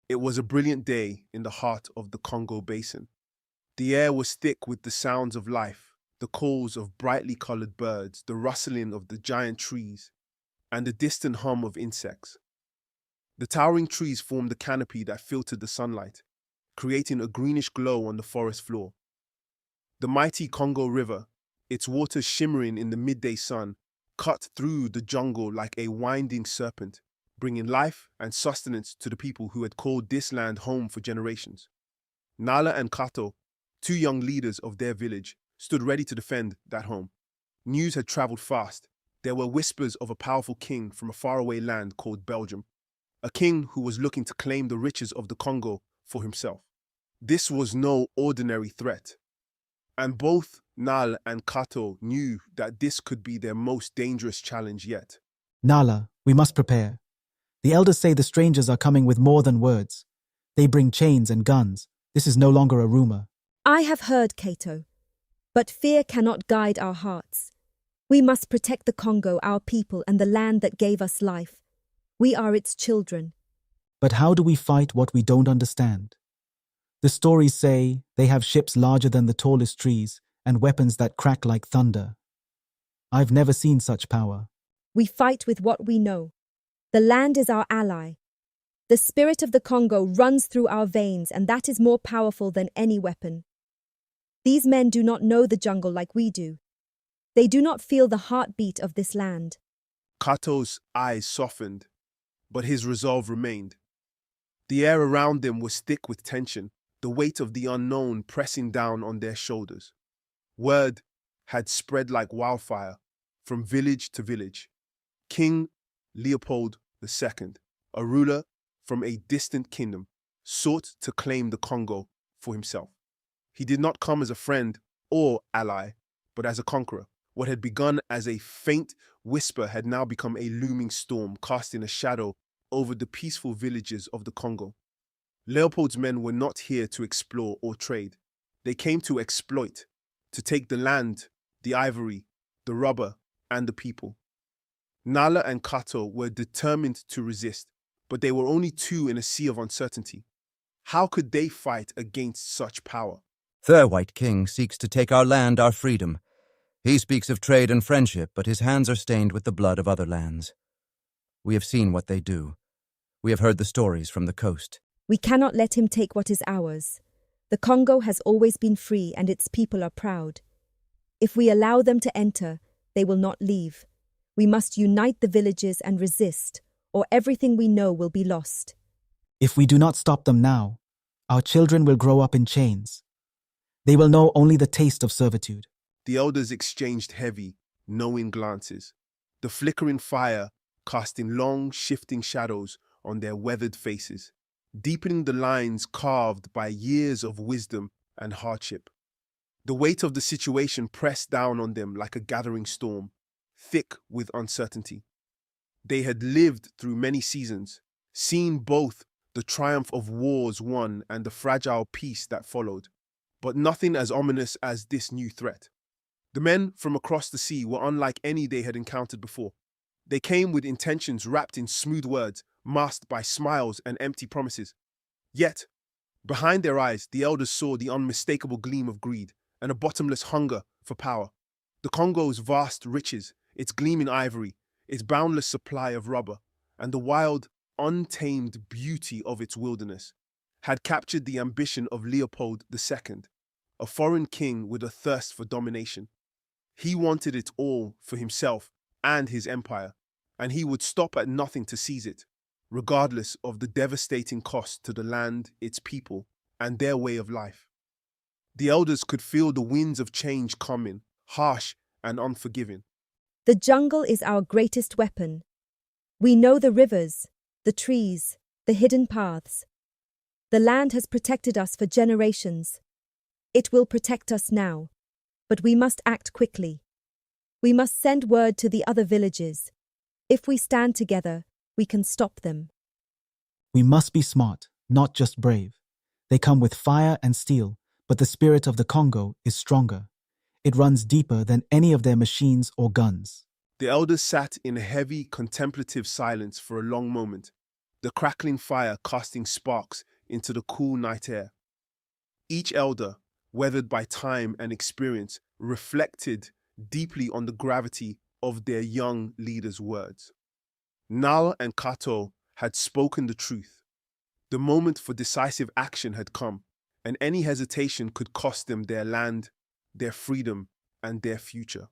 It was a brilliant day in the heart of the Congo Basin. The air was thick with the sounds of life, the calls of brightly colored birds, the rustling of the giant trees, and the distant hum of insects. The towering trees formed a canopy that filtered the sunlight, creating a greenish glow on the forest floor. The mighty Congo River, its waters shimmering in the midday sun, cut through the jungle like a winding serpent, bringing life and sustenance to the people who had called this land home for generations. Nala and Kato, two young leaders of their village, stood ready to defend that home. News had traveled fast. There were whispers of a powerful king from a faraway land called Belgium, a king who was looking to claim the riches of the Congo for himself. This was no ordinary threat, and both Nala and Kato knew that this could be their most dangerous challenge yet. Nala, we must prepare. The elders say the strangers are coming with more than words. They bring chains and guns. This is no longer a rumor. I have heard, Kato, but fear cannot guide our hearts. We must protect the Congo, our people, and the land that gave us life. We are its children. But how do we fight what we don't understand? The stories say they have ships larger than the tallest trees and weapons that crack like thunder. I've never seen such power. We fight with what we know. The land is our ally. The spirit of the Congo runs through our veins, and that is more powerful than any weapon. These men do not know the jungle like we do. They do not feel the heartbeat of this land. Kato's eyes softened, but his resolve remained. The air around them was thick with tension, the weight of the unknown pressing down on their shoulders. Word had spread like wildfire from village to village. King Leopold II, a ruler from a distant kingdom, sought to claim the Congo for himself. He did not come as a friend or ally, but as a conqueror. What had begun as a faint whisper had now become a looming storm, casting a shadow over the peaceful villages of the Congo. Leopold's men were not here to explore or trade. They came to exploit, to take the land, the ivory, the rubber, and the people. Nala and Kato were determined to resist, but they were only two in a sea of uncertainty. How could they fight against such power? The White King seeks to take our land, our freedom. He speaks of trade and friendship, but his hands are stained with the blood of other lands. We have seen what they do. We have heard the stories from the coast. We cannot let him take what is ours. The Congo has always been free, and its people are proud. If we allow them to enter, they will not leave. We must unite the villages and resist, or everything we know will be lost. If we do not stop them now, our children will grow up in chains. They will know only the taste of servitude. The elders exchanged heavy, knowing glances, the flickering fire casting long, shifting shadows on their weathered faces, deepening the lines carved by years of wisdom and hardship. The weight of the situation pressed down on them like a gathering storm, thick with uncertainty. They had lived through many seasons, seen both the triumph of wars won and the fragile peace that followed, but nothing as ominous as this new threat. The men from across the sea were unlike any they had encountered before. They came with intentions wrapped in smooth words, masked by smiles and empty promises. Yet, behind their eyes, the elders saw the unmistakable gleam of greed and a bottomless hunger for power. The Congo's vast riches, its gleaming ivory, its boundless supply of rubber, and the wild, untamed beauty of its wilderness had captured the ambition of Leopold II, a foreign king with a thirst for domination. He wanted it all for himself and his empire, and he would stop at nothing to seize it, regardless of the devastating cost to the land, its people, and their way of life. The elders could feel the winds of change coming, harsh and unforgiving. The jungle is our greatest weapon. We know the rivers, the trees, the hidden paths. The land has protected us for generations. It will protect us now, but we must act quickly. We must send word to the other villages. If we stand together, we can stop them. We must be smart, not just brave. They come with fire and steel, but the spirit of the Congo is stronger. It runs deeper than any of their machines or guns. The elders sat in a heavy, contemplative silence for a long moment. The the crackling fire casting sparks into the cool night air. Each elder, weathered by time and experience, reflected deeply on the gravity of their young leader's words. Nala and Kato had spoken the truth. The moment for decisive action had come, and any hesitation could cost them their land, their freedom, and their future.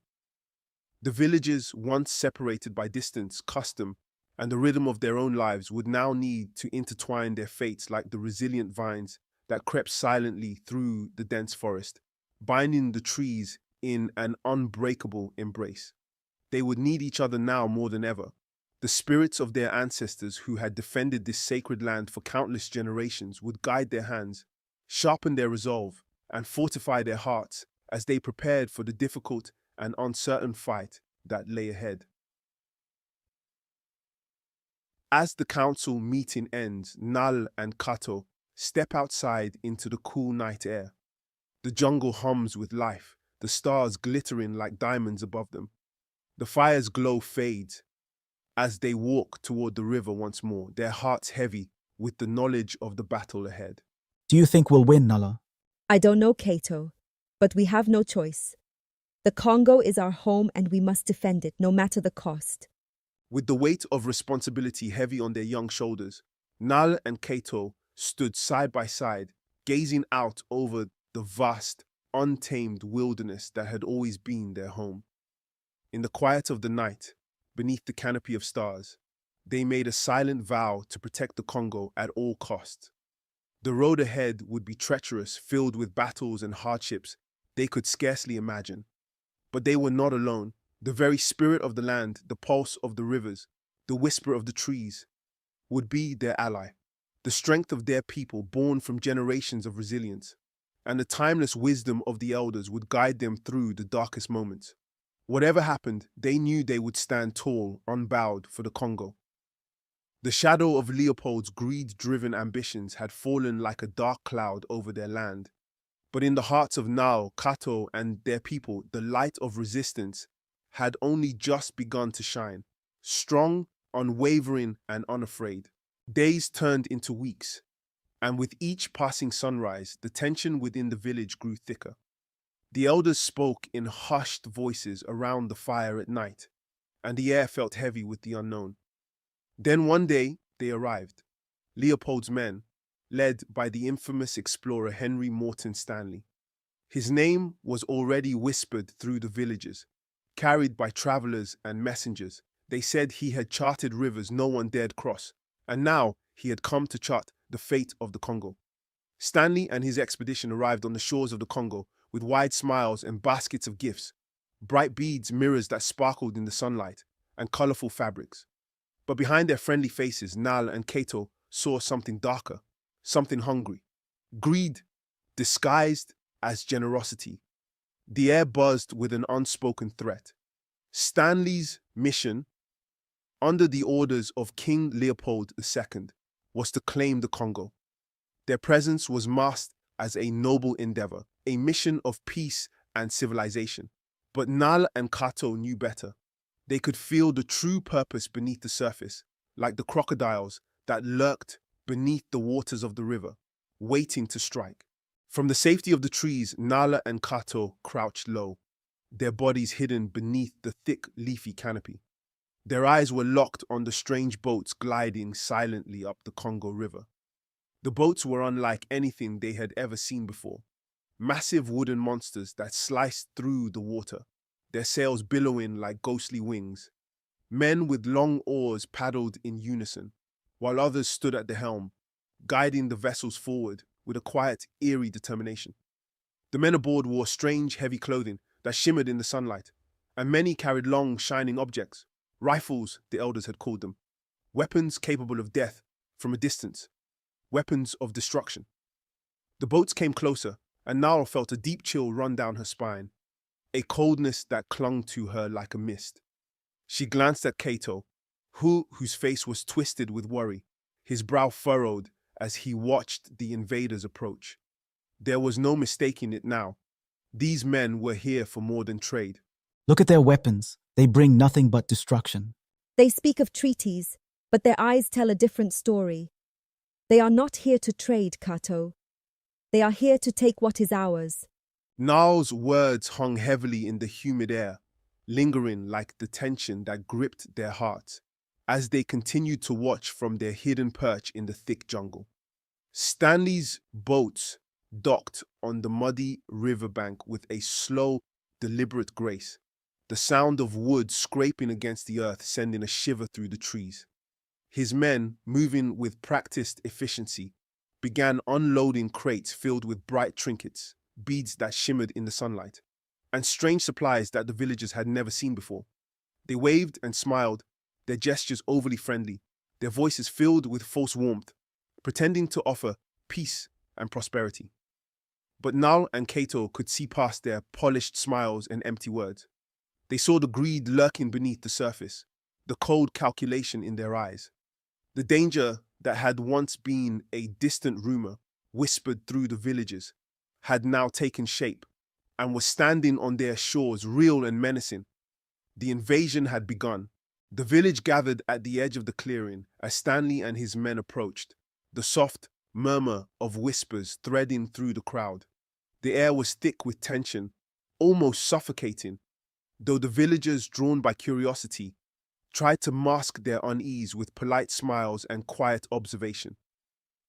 The villages, once separated by distance, custom, and the rhythm of their own lives, would now need to intertwine their fates like the resilient vines that crept silently through the dense forest, binding the trees in an unbreakable embrace. They would need each other now more than ever. The spirits of their ancestors who had defended this sacred land for countless generations would guide their hands, sharpen their resolve, and fortify their hearts as they prepared for the difficult and uncertain fight that lay ahead. As the council meeting ends, Nal and Kato step outside into the cool night air. The jungle hums with life, the stars glittering like diamonds above them. The fire's glow fades as they walk toward the river once more, their hearts heavy with the knowledge of the battle ahead. Do you think we'll win, Nala? I don't know, Kato, but we have no choice. The Congo is our home and we must defend it, no matter the cost. With the weight of responsibility heavy on their young shoulders, Nal and Kato stood side by side, gazing out over the vast, untamed wilderness that had always been their home. In the quiet of the night, beneath the canopy of stars, they made a silent vow to protect the Congo at all costs. The road ahead would be treacherous, filled with battles and hardships they could scarcely imagine. But they were not alone. The very spirit of the land, the pulse of the rivers, the whisper of the trees, would be their ally. The strength of their people, born from generations of resilience, and the timeless wisdom of the elders would guide them through the darkest moments. Whatever happened, they knew they would stand tall, unbowed for the Congo. The shadow of Leopold's greed-driven ambitions had fallen like a dark cloud over their land. But in the hearts of Nao, Kato, and their people, the light of resistance had only just begun to shine, strong, unwavering, and unafraid. Days turned into weeks, and with each passing sunrise, the tension within the village grew thicker. The elders spoke in hushed voices around the fire at night, and the air felt heavy with the unknown. Then one day, they arrived, Leopold's men, led by the infamous explorer Henry Morton Stanley. His name was already whispered through the villages, carried by travelers and messengers. They said he had charted rivers no one dared cross, and now he had come to chart the fate of the Congo. Stanley and his expedition arrived on the shores of the Congo with wide smiles and baskets of gifts, bright beads, mirrors that sparkled in the sunlight, and colorful fabrics. But behind their friendly faces, Nal and Kato saw something darker, something hungry. Greed disguised as generosity. The air buzzed with an unspoken threat. Stanley's mission, under the orders of King Leopold II, was to claim the Congo. Their presence was masked as a noble endeavor, a mission of peace and civilization. But Nala and Kato knew better. They could feel the true purpose beneath the surface, like the crocodiles that lurked beneath the waters of the river, waiting to strike. From the safety of the trees, Nala and Kato crouched low, their bodies hidden beneath the thick, leafy canopy. Their eyes were locked on the strange boats gliding silently up the Congo River. The boats were unlike anything they had ever seen before. Massive wooden monsters that sliced through the water, their sails billowing like ghostly wings. Men with long oars paddled in unison, while others stood at the helm, guiding the vessels forward with a quiet, eerie determination. The men aboard wore strange, heavy clothing that shimmered in the sunlight, and many carried long, shining objects, rifles, the elders had called them, weapons capable of death from a distance, weapons of destruction. The boats came closer, and Nara felt a deep chill run down her spine, a coldness that clung to her like a mist. She glanced at Kato, whose face was twisted with worry, his brow furrowed as he watched the invaders approach. There was no mistaking it now. These men were here for more than trade. Look at their weapons. They bring nothing but destruction. They speak of treaties, But their eyes tell a different story. They are not here to trade, Kato. They are here to take what is ours. Nal's words hung heavily in the humid air, lingering like the tension that gripped their hearts as they continued to watch from their hidden perch in the thick jungle. Stanley's boats docked on the muddy riverbank with a slow, deliberate grace, the sound of wood scraping against the earth sending a shiver through the trees. His men, moving with practiced efficiency, began unloading crates filled with bright trinkets, beads that shimmered in the sunlight, and strange supplies that the villagers had never seen before. They waved and smiled, their gestures overly friendly, their voices filled with false warmth, pretending to offer peace and prosperity. But Nal and Kato could see past their polished smiles and empty words. They saw the greed lurking beneath the surface, the cold calculation in their eyes. The danger that had once been a distant rumor, whispered through the villages, had now taken shape and was standing on their shores, real and menacing. The invasion had begun. The village gathered at the edge of the clearing as Stanley and his men approached, the soft murmur of whispers threading through the crowd. The air was thick with tension, almost suffocating, though the villagers, drawn by curiosity, tried to mask their unease with polite smiles and quiet observation.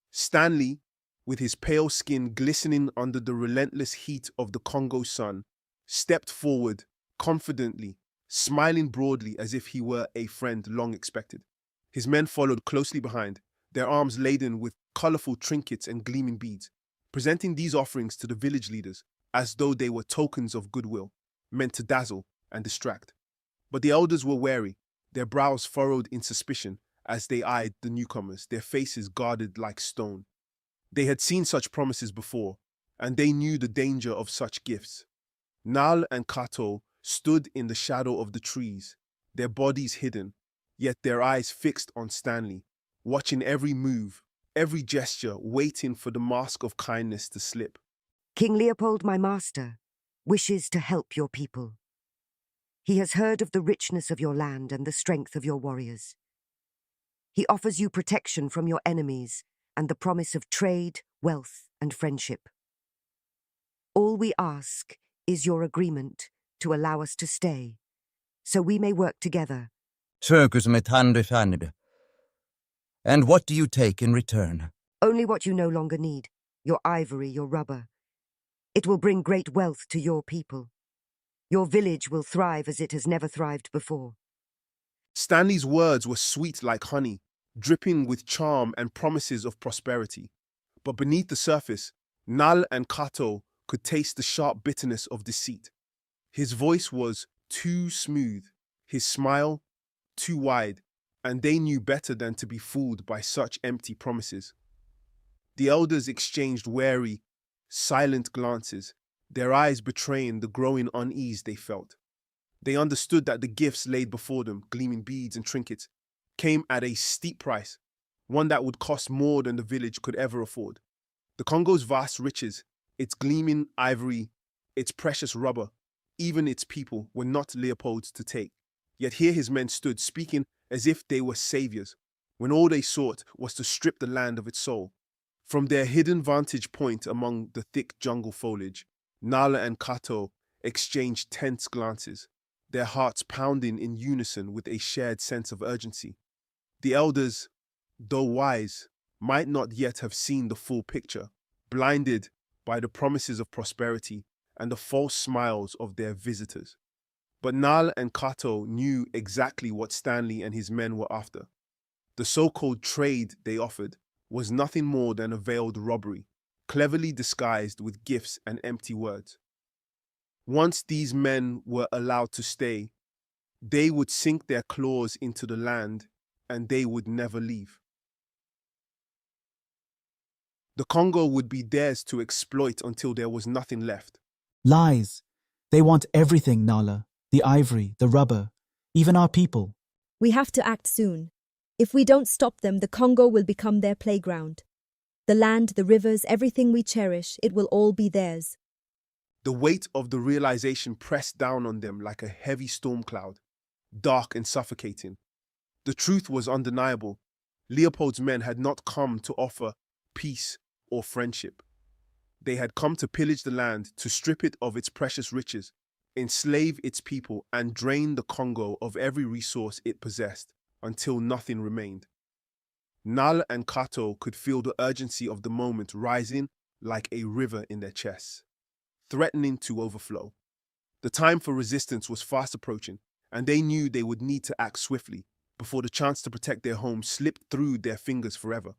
Stanley, with his pale skin glistening under the relentless heat of the Congo sun, stepped forward confidently, smiling broadly as if he were a friend long expected. His men followed closely behind, their arms laden with colorful trinkets and gleaming beads, presenting these offerings to the village leaders as though they were tokens of goodwill, meant to dazzle and distract. But the elders were wary, their brows furrowed in suspicion as they eyed the newcomers, their faces guarded like stone. They had seen such promises before, and they knew the danger of such gifts. Nal and Kato stood in the shadow of the trees, their bodies hidden, yet their eyes fixed on Stanley, watching every move, every gesture, waiting for the mask of kindness to slip. King Leopold, my master, wishes to help your people. He has heard of the richness of your land and the strength of your warriors. He offers you protection from your enemies and the promise of trade, wealth, and friendship. All we ask is your agreement to allow us to stay, so we may work together. And what do you take in return? Only what you no longer need, your ivory, your rubber. It will bring great wealth to your people. Your village will thrive as it has never thrived before. Stanley's words were sweet like honey, dripping with charm and promises of prosperity. But beneath the surface, Nal and Kato could taste the sharp bitterness of deceit. His voice was too smooth, his smile too wide, and they knew better than to be fooled by such empty promises. The elders exchanged wary, silent glances, their eyes betraying the growing unease they felt. They understood that the gifts laid before them, gleaming beads and trinkets, came at a steep price, one that would cost more than the village could ever afford. The Congo's vast riches, its gleaming ivory, its precious rubber, even its people were not Leopold's to take. Yet here his men stood, speaking as if they were saviors, when all they sought was to strip the land of its soul. From their hidden vantage point among the thick jungle foliage, Nala and Kato exchanged tense glances, their hearts pounding in unison with a shared sense of urgency. The elders, though wise, might not yet have seen the full picture, blinded by the promises of prosperity and the false smiles of their visitors. But Nal and Kato knew exactly what Stanley and his men were after. The so-called trade they offered was nothing more than a veiled robbery, cleverly disguised with gifts and empty words. Once these men were allowed to stay, they would sink their claws into the land and they would never leave. The Congo would be theirs to exploit until there was nothing left. Lies. They want everything, Nala. The ivory, the rubber, even our people. We have to act soon. If we don't stop them, the Congo will become their playground. The land, the rivers, everything we cherish, it will all be theirs. The weight of the realization pressed down on them like a heavy storm cloud, dark and suffocating. The truth was undeniable. Leopold's men had not come to offer peace or friendship. They had come to pillage the land, to strip it of its precious riches, enslave its people, and drain the Congo of every resource it possessed until nothing remained. Nala and Kato could feel the urgency of the moment rising like a river in their chests, threatening to overflow. The time for resistance was fast approaching, and they knew they would need to act swiftly before the chance to protect their home slipped through their fingers forever.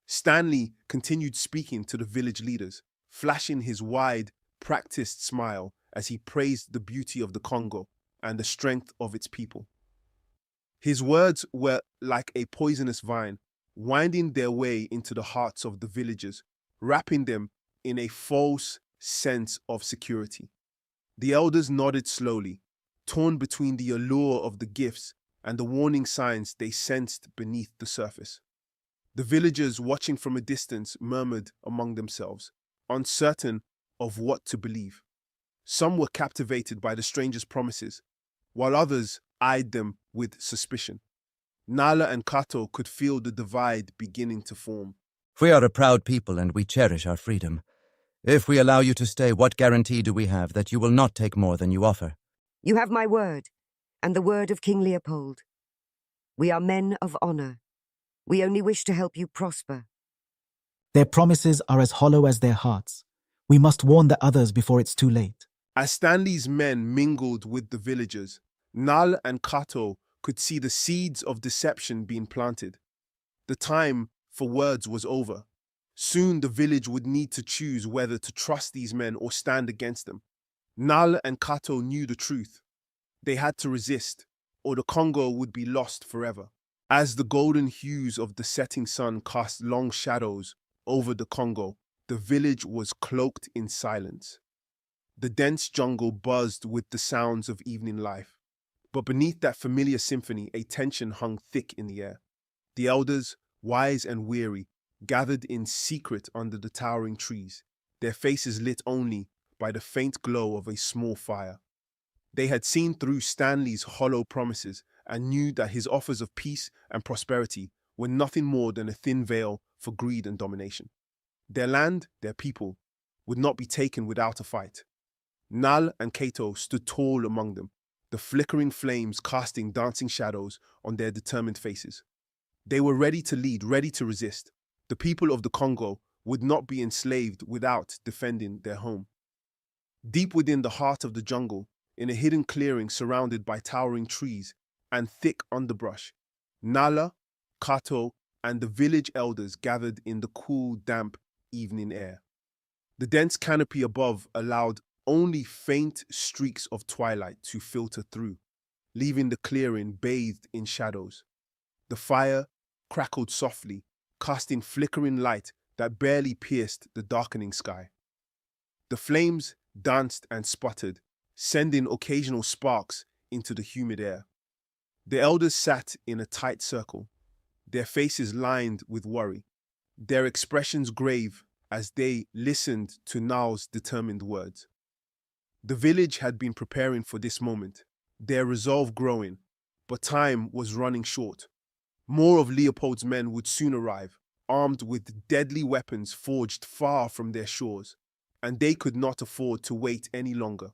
Stanley continued speaking to the village leaders, flashing his wide, practiced smile as he praised the beauty of the Congo and the strength of its people. His words were like a poisonous vine, winding their way into the hearts of the villagers, wrapping them in a false sense of security. The elders nodded slowly, torn between the allure of the gifts and the warning signs they sensed beneath the surface. The villagers, watching from a distance, murmured among themselves, uncertain of what to believe. Some were captivated by the stranger's promises, while others eyed them with suspicion. Nala and Kato could feel the divide beginning to form. We are a proud people and we cherish our freedom. If we allow you to stay, what guarantee do we have that you will not take more than you offer? You have my word, and the word of King Leopold. We are men of honor. We only wish to help you prosper. Their promises are as hollow as their hearts. We must warn the others before it's too late. As Stanley's men mingled with the villagers, Nala and Kato could see the seeds of deception being planted. The time for words was over. Soon the village would need to choose whether to trust these men or stand against them. Nala and Kato knew the truth. They had to resist, or the Congo would be lost forever. As the golden hues of the setting sun cast long shadows over the Congo, the village was cloaked in silence. The dense jungle buzzed with the sounds of evening life. But beneath that familiar symphony, a tension hung thick in the air. The elders, wise and weary, gathered in secret under the towering trees, their faces lit only by the faint glow of a small fire. They had seen through Stanley's hollow promises and knew that his offers of peace and prosperity were nothing more than a thin veil for greed and domination. Their land, their people, would not be taken without a fight. Nal and Kato stood tall among them, the flickering flames casting dancing shadows on their determined faces. They were ready to lead, ready to resist. The people of the Congo would not be enslaved without defending their home. Deep within the heart of the jungle, in a hidden clearing surrounded by towering trees and thick underbrush, Nala, Kato, and the village elders gathered in the cool, damp evening air. The dense canopy above allowed only faint streaks of twilight to filter through, leaving the clearing bathed in shadows. The fire crackled softly, casting flickering light that barely pierced the darkening sky. The flames danced and sputtered, sending occasional sparks into the humid air. The elders sat in a tight circle, their faces lined with worry, their expressions grave as they listened to Nal's determined words. The village had been preparing for this moment, their resolve growing, but time was running short. More of Leopold's men would soon arrive, armed with deadly weapons forged far from their shores, and they could not afford to wait any longer.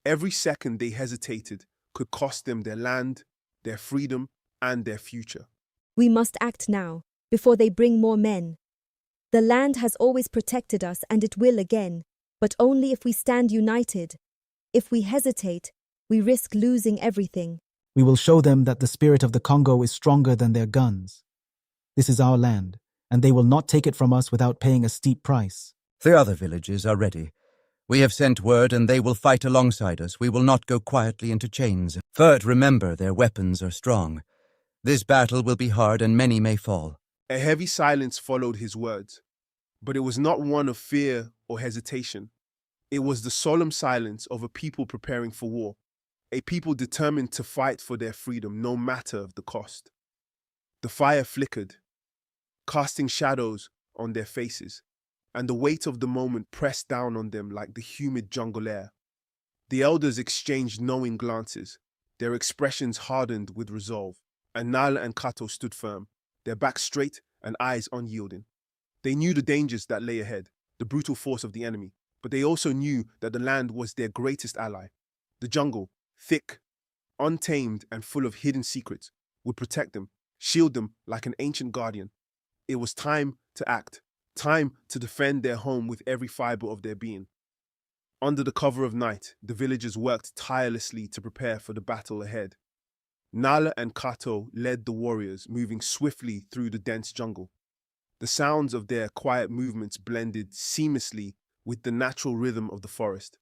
Every second they hesitated could cost them their land, their freedom, and their future. We must act now, before they bring more men. The land has always protected us and it will again, but only if we stand united. If we hesitate, we risk losing everything. We will show them that the spirit of the Congo is stronger than their guns. This is our land, and they will not take it from us without paying a steep price. The other villages are ready. We have sent word and they will fight alongside us. We will not go quietly into chains. But remember, their weapons are strong. This battle will be hard and many may fall. A heavy silence followed his words, but it was not one of fear or hesitation. It was the solemn silence of a people preparing for war, a people determined to fight for their freedom no matter the cost. The fire flickered, casting shadows on their faces, and the weight of the moment pressed down on them like the humid jungle air. The elders exchanged knowing glances, their expressions hardened with resolve. and Nala and Kato stood firm, their backs straight and eyes unyielding. They knew the dangers that lay ahead, the brutal force of the enemy, but they also knew that the land was their greatest ally. The jungle, thick, untamed, and full of hidden secrets, would protect them, shield them like an ancient guardian. It was time to act, time to defend their home with every fiber of their being. Under the cover of night, the villagers worked tirelessly to prepare for the battle ahead. Nala and Kato led the warriors, moving swiftly through the dense jungle. The sounds of their quiet movements blended seamlessly with the natural rhythm of the forest.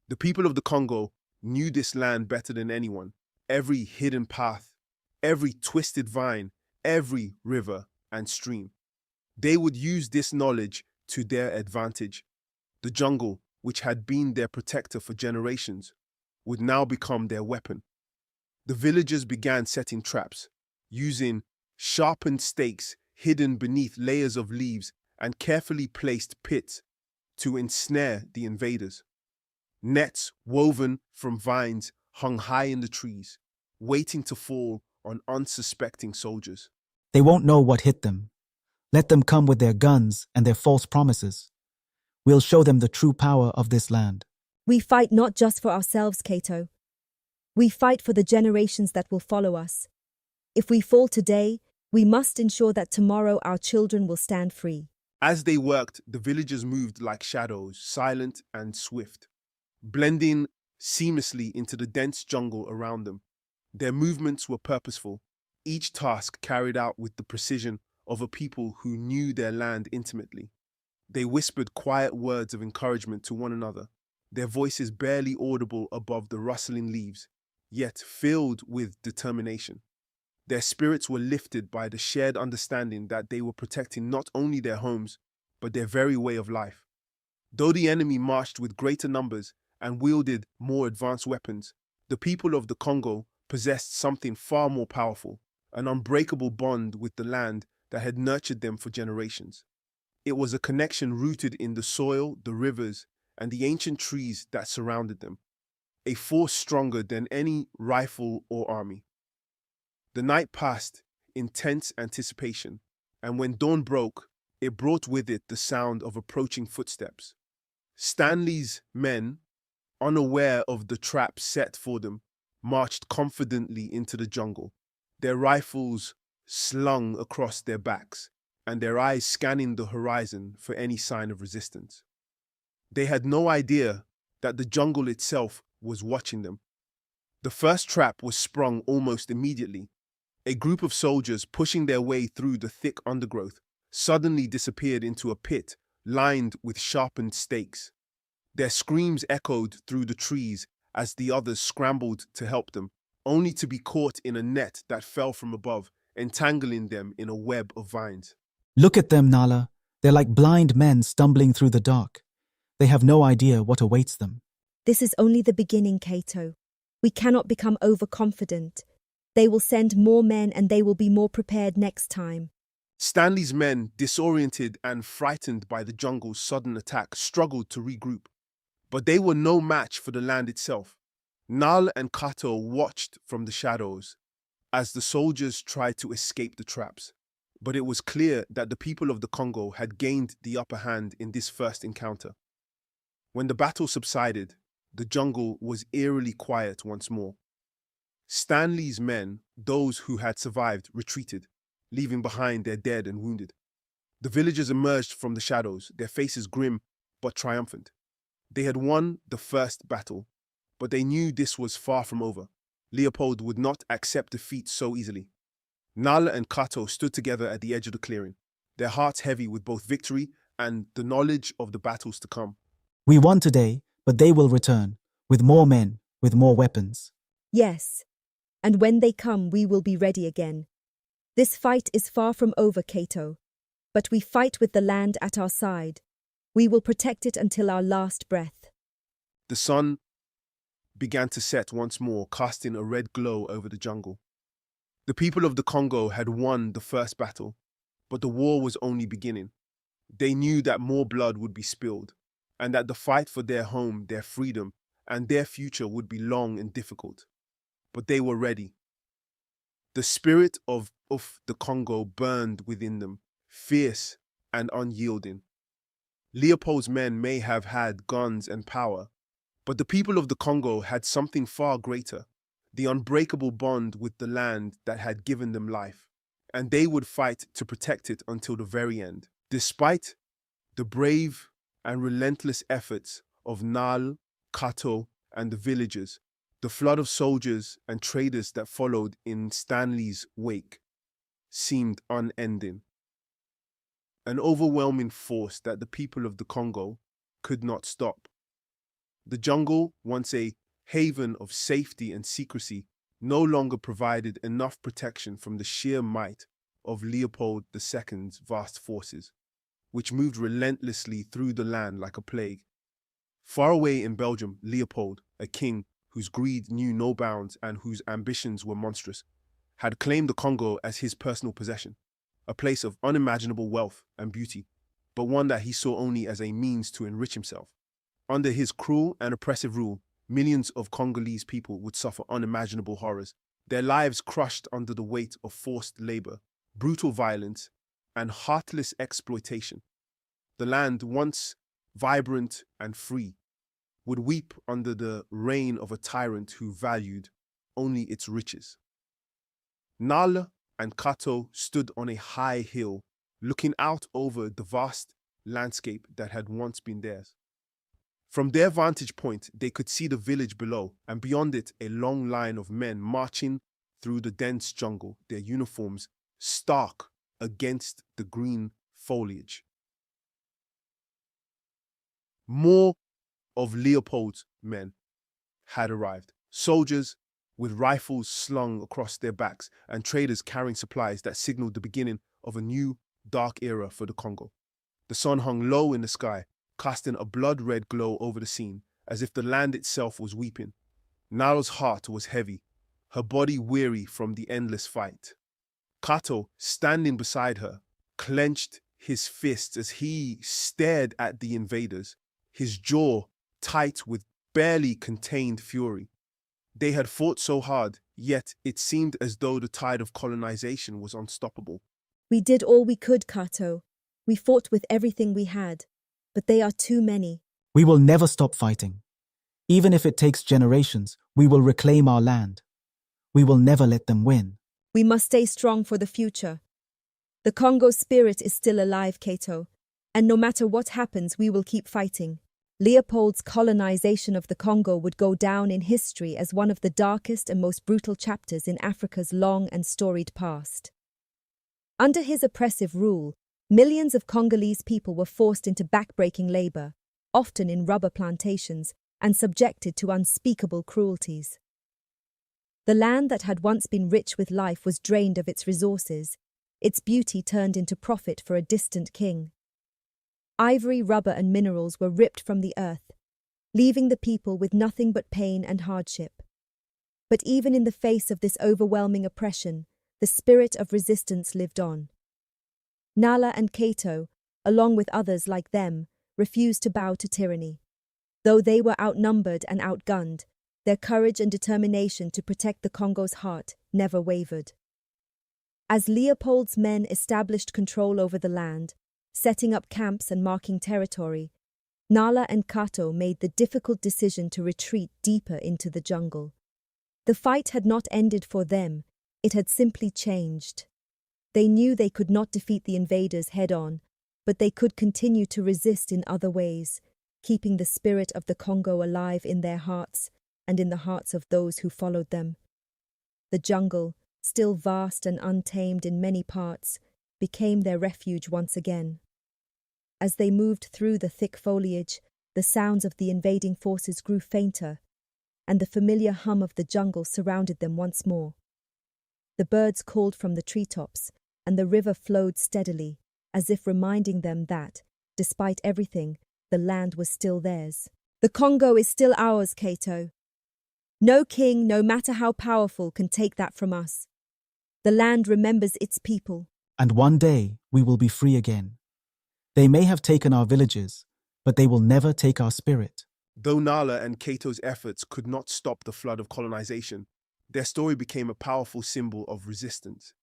The people of the Congo knew this land better than anyone. Every hidden path, every twisted vine, every river and stream. They would use this knowledge to their advantage. The jungle, which had been their protector for generations, would now become their weapon. The villagers began setting traps, using sharpened stakes hidden beneath layers of leaves and carefully placed pits to ensnare the invaders. Nets woven from vines hung high in the trees, waiting to fall on unsuspecting soldiers. They won't know what hit them. Let them come with their guns and their false promises. We'll show them the true power of this land. We fight not just for ourselves, Kato. We fight for the generations that will follow us. If we fall today, we must ensure that tomorrow our children will stand free. As they worked, the villagers moved like shadows, silent and swift, blending seamlessly into the dense jungle around them. Their movements were purposeful, each task carried out with the precision of a people who knew their land intimately. They whispered quiet words of encouragement to one another, their voices barely audible above the rustling leaves, yet filled with determination. Their spirits were lifted by the shared understanding that they were protecting not only their homes, but their very way of life. Though the enemy marched with greater numbers and wielded more advanced weapons, the people of the Congo possessed something far more powerful, an unbreakable bond with the land that had nurtured them for generations. It was a connection rooted in the soil, the rivers, and the ancient trees that surrounded them, a force stronger than any rifle or army. The night passed in tense anticipation, and when dawn broke, it brought with it the sound of approaching footsteps. Stanley's men, unaware of the trap set for them, marched confidently into the jungle, their rifles slung across their backs, and their eyes scanning the horizon for any sign of resistance. They had no idea that the jungle itself was watching them. The first trap was sprung almost immediately. A group of soldiers pushing their way through the thick undergrowth suddenly disappeared into a pit lined with sharpened stakes. Their screams echoed through the trees as the others scrambled to help them, only to be caught in a net that fell from above, entangling them in a web of vines. Look at them, Nala. They're like blind men stumbling through the dark. They have no idea what awaits them. This is only the beginning, Kato. We cannot become overconfident. They will send more men and they will be more prepared next time. Stanley's men, disoriented and frightened by the jungle's sudden attack, struggled to regroup. But they were no match for the land itself. Nala and Kato watched from the shadows as the soldiers tried to escape the traps. But it was clear that the people of the Congo had gained the upper hand in this first encounter. When the battle subsided, the jungle was eerily quiet once more. Stanley's men, those who had survived, retreated, leaving behind their dead and wounded. The villagers emerged from the shadows, their faces grim but triumphant. They had won the first battle, but they knew this was far from over. Leopold would not accept defeat so easily. Nala and Kato stood together at the edge of the clearing, their hearts heavy with both victory and the knowledge of the battles to come. We won today, but they will return, with more men, with more weapons. Yes, and when they come, we will be ready again. This fight is far from over, Kato, but we fight with the land at our side. We will protect it until our last breath. The sun began to set once more, casting a red glow over the jungle. The people of the Congo had won the first battle, but the war was only beginning. They knew that more blood would be spilled, and that the fight for their home, their freedom, and their future would be long and difficult. But they were ready. The spirit of the Congo burned within them, fierce and unyielding. Leopold's men may have had guns and power, but the people of the Congo had something far greater, the unbreakable bond with the land that had given them life, and they would fight to protect it until the very end. Despite the brave and relentless efforts of Nala, Kato, and the villagers, the flood of soldiers and traders that followed in Stanley's wake seemed unending. An overwhelming force that the people of the Congo could not stop. The jungle, once a haven of safety and secrecy, no longer provided enough protection from the sheer might of Leopold II's vast forces, which moved relentlessly through the land like a plague. Far away in Belgium, Leopold, a king whose greed knew no bounds and whose ambitions were monstrous, had claimed the Congo as his personal possession, a place of unimaginable wealth and beauty, but one that he saw only as a means to enrich himself. Under his cruel and oppressive rule, millions of Congolese people would suffer unimaginable horrors, their lives crushed under the weight of forced labor, brutal violence, and heartless exploitation. The land, once vibrant and free, would weep under the reign of a tyrant who valued only its riches. Nala and Kato stood on a high hill, looking out over the vast landscape that had once been theirs. From their vantage point, they could see the village below, and beyond it, a long line of men marching through the dense jungle, their uniforms stark against the green foliage. More of Leopold's men had arrived, soldiers with rifles slung across their backs and traders carrying supplies that signaled the beginning of a new, dark era for the Congo. The sun hung low in the sky, casting a blood-red glow over the scene, as if the land itself was weeping. Nala's heart was heavy, her body weary from the endless fight. Kato, standing beside her, clenched his fists as he stared at the invaders, his jaw tight with barely contained fury. They had fought so hard, yet it seemed as though the tide of colonization was unstoppable. We did all we could, Kato. We fought with everything we had, but they are too many. We will never stop fighting. Even if it takes generations, we will reclaim our land. We will never let them win. We must stay strong for the future. The Congo spirit is still alive, Kato, and no matter what happens, we will keep fighting. Leopold's colonization of the Congo would go down in history as one of the darkest and most brutal chapters in Africa's long and storied past. Under his oppressive rule, millions of Congolese people were forced into backbreaking labor, often in rubber plantations, and subjected to unspeakable cruelties. The land that had once been rich with life was drained of its resources, its beauty turned into profit for a distant king. Ivory, rubber, and minerals were ripped from the earth, leaving the people with nothing but pain and hardship. But even in the face of this overwhelming oppression, the spirit of resistance lived on. Nala and Kato, along with others like them, refused to bow to tyranny. Though they were outnumbered and outgunned, their courage and determination to protect the Congo's heart never wavered. As Leopold's men established control over the land, setting up camps and marking territory, Nala and Kato made the difficult decision to retreat deeper into the jungle. The fight had not ended for them, it had simply changed. They knew they could not defeat the invaders head-on, but they could continue to resist in other ways, keeping the spirit of the Congo alive in their hearts and in the hearts of those who followed them. The jungle, still vast and untamed in many parts, became their refuge once again. As they moved through the thick foliage, the sounds of the invading forces grew fainter, and the familiar hum of the jungle surrounded them once more. The birds called from the treetops, and the river flowed steadily, as if reminding them that, despite everything, the land was still theirs. The Congo is still ours, Kato. No king, no matter how powerful, can take that from us. The land remembers its people. And one day, we will be free again. They may have taken our villages, but they will never take our spirit. Though Nala and Kato's efforts could not stop the flood of colonization, Their story became a powerful symbol of resistance.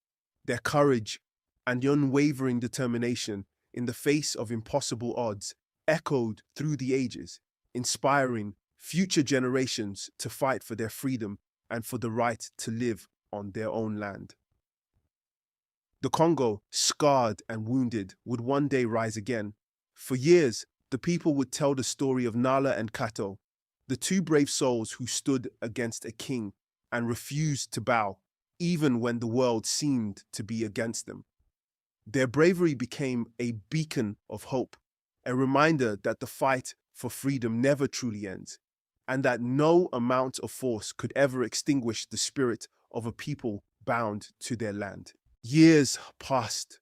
Their courage and the unwavering determination in the face of impossible odds echoed through the ages, inspiring future generations to fight for their freedom and for the right to live on their own land. The Congo, scarred and wounded, would one day rise again. For years, the people would tell the story of Nala and Kato, the two brave souls who stood against a king and refused to bow, even when the world seemed to be against them. Their bravery became a beacon of hope, a reminder that the fight for freedom never truly ends, and that no amount of force could ever extinguish the spirit of a people bound to their land. Years passed,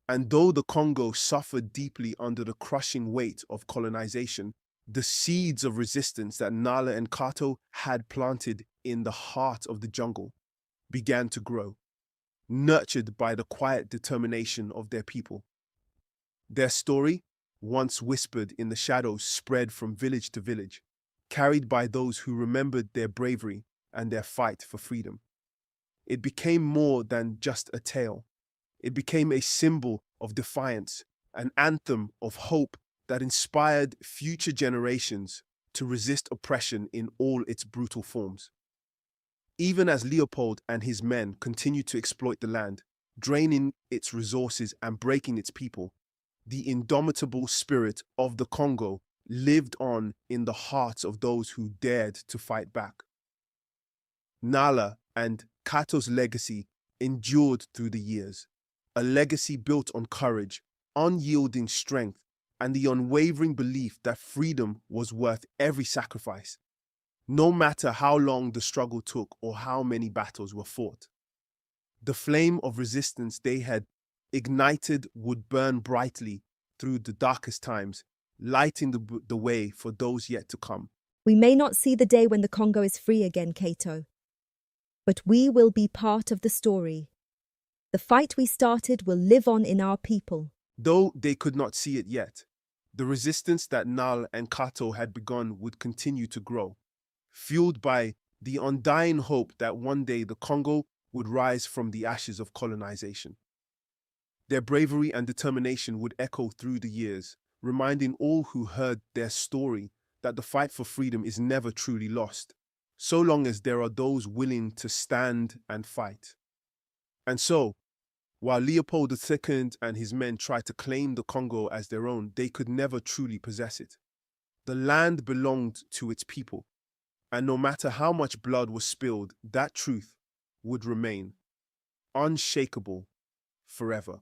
and though the Congo suffered deeply under the crushing weight of colonization, the seeds of resistance that Nala and Kato had planted in the heart of the jungle began to grow, nurtured by the quiet determination of their people. Their story, once whispered in the shadows, spread from village to village, carried by those who remembered their bravery and their fight for freedom. It became more than just a tale. It became a symbol of defiance, an anthem of hope that inspired future generations to resist oppression in all its brutal forms. Even as Leopold and his men continued to exploit the land, draining its resources and breaking its people, the indomitable spirit of the Congo lived on in the hearts of those who dared to fight back. Nala and Kato's legacy endured through the years, a legacy built on courage, unyielding strength, and the unwavering belief that freedom was worth every sacrifice, no matter how long the struggle took or how many battles were fought. The flame of resistance they had ignited would burn brightly through the darkest times, lighting the way for those yet to come. We may not see the day when the Congo is free again, Kato, but we will be part of the story. The fight we started will live on in our people. Though they could not see it yet, the resistance that Nala and Kato had begun would continue to grow, fueled by the undying hope that one day the Congo would rise from the ashes of colonization. Their bravery and determination would echo through the years, reminding all who heard their story that the fight for freedom is never truly lost, so long as there are those willing to stand and fight. And so, while Leopold II and his men tried to claim the Congo as their own, they could never truly possess it. The land belonged to its people, and no matter how much blood was spilled, that truth would remain unshakable forever.